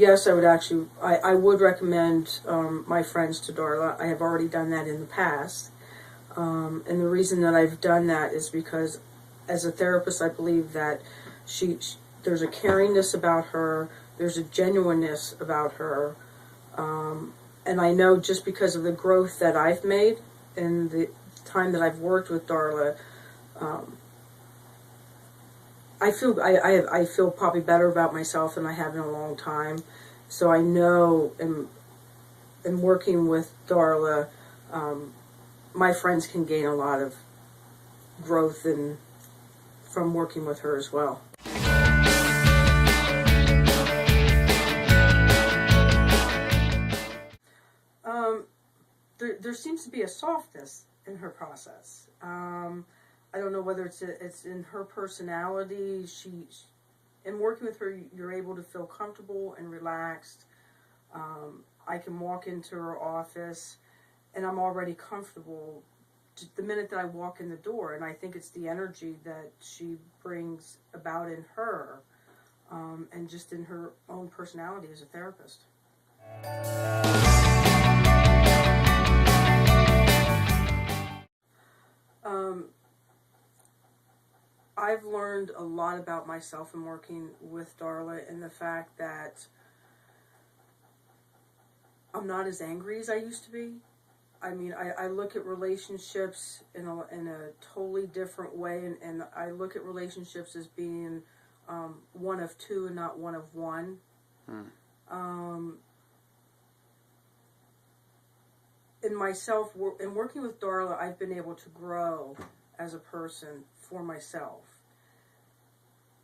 yes, I would actually, I would recommend my friends to Darla. I have already done that in the past. And the reason that I've done that is because as a therapist, I believe that there's a caringness about her, there's a genuineness about her. And I know just because of the growth that I've made and the time that I've worked with Darla, I feel probably better about myself than I have in a long time. So I know in working with Darla, my friends can gain a lot of growth from working with her as well. There seems to be a softness in her process. I don't know whether it's in her personality. In working with her, you're able to feel comfortable and relaxed. I can walk into her office, and I'm already comfortable the minute that I walk in the door. And I think it's the energy that she brings about in her, and just in her own personality as a therapist. I've learned a lot about myself in working with Darla, and the fact that I'm not as angry as I used to be. I mean, I look at relationships in a totally different way, and I look at relationships as being one of two and not one of one. In myself, in working with Darla, I've been able to grow as a person for myself,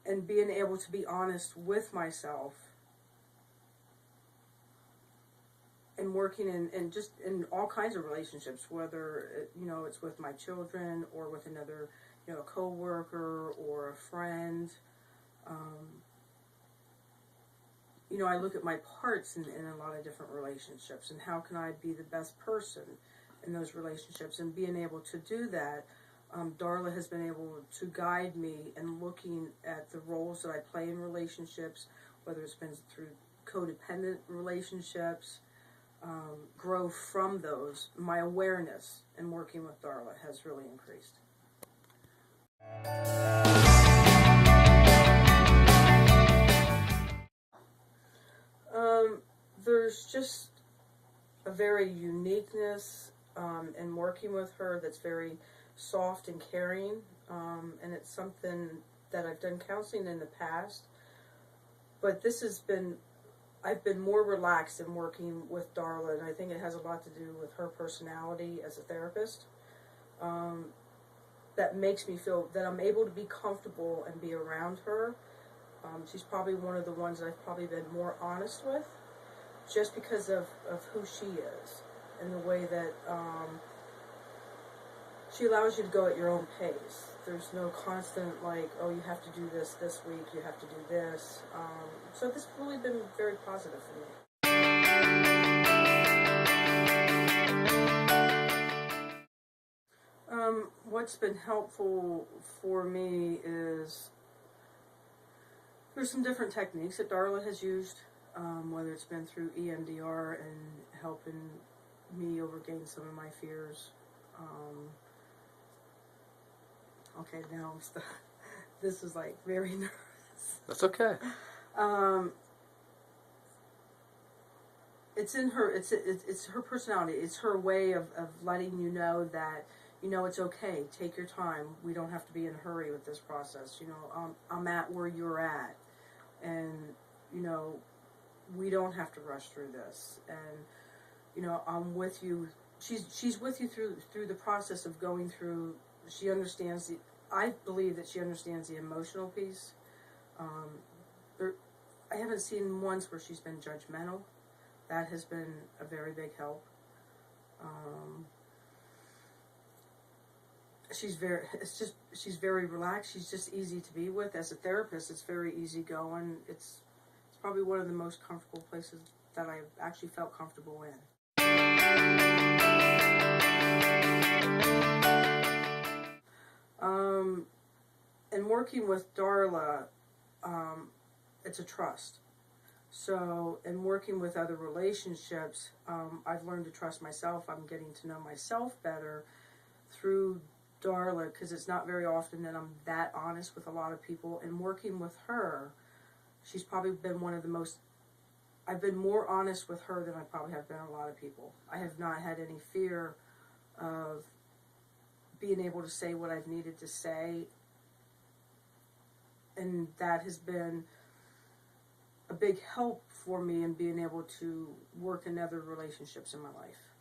and being able to be honest with myself, and working in just in all kinds of relationships, whether it's with my children or with another coworker or a friend. I look at my parts in a lot of different relationships, and how can I be the best person in those relationships, and being able to do that. Darla has been able to guide me in looking at the roles that I play in relationships, whether it's been through codependent relationships, grow from those. My awareness in working with Darla has really increased. There's just a very uniqueness in working with her that's very soft and caring, and it's something that I've done counseling in the past, but I've been more relaxed in working with Darla, and I think it has a lot to do with her personality as a therapist. That makes me feel that I'm able to be comfortable and be around her. She's probably one of the ones that I've probably been more honest with, just because of who she is, and the way that she allows you to go at your own pace. There's no constant, oh, you have to do this week, you have to do this. So this has really been very positive for me. What's been helpful for me is there's some different techniques that Darla has used, whether it's been through EMDR and helping me overcome some of my fears. Okay, now this is very nervous. That's okay. It's in her. It's her personality. It's her way of letting you know that it's okay. Take your time. We don't have to be in a hurry with this process. I'm at where you're at, and we don't have to rush through this. And I'm with you. She's with you through the process of going through. She understands I believe that she understands the emotional piece. I haven't seen once where she's been judgmental. That has been a very big help. She's very relaxed. She's just easy to be with. As a therapist, it's very easygoing. It's probably one of the most comfortable places that I've actually felt comfortable in. And working with Darla, it's a trust. So, in working with other relationships, I've learned to trust myself. I'm getting to know myself better through Darla, because it's not very often that I'm that honest with a lot of people. And working with her, she's probably been one of the most, I've been more honest with her than I probably have been a lot of people. I have not had any fear of being able to say what I've needed to say. And that has been a big help for me in being able to work in other relationships in my life.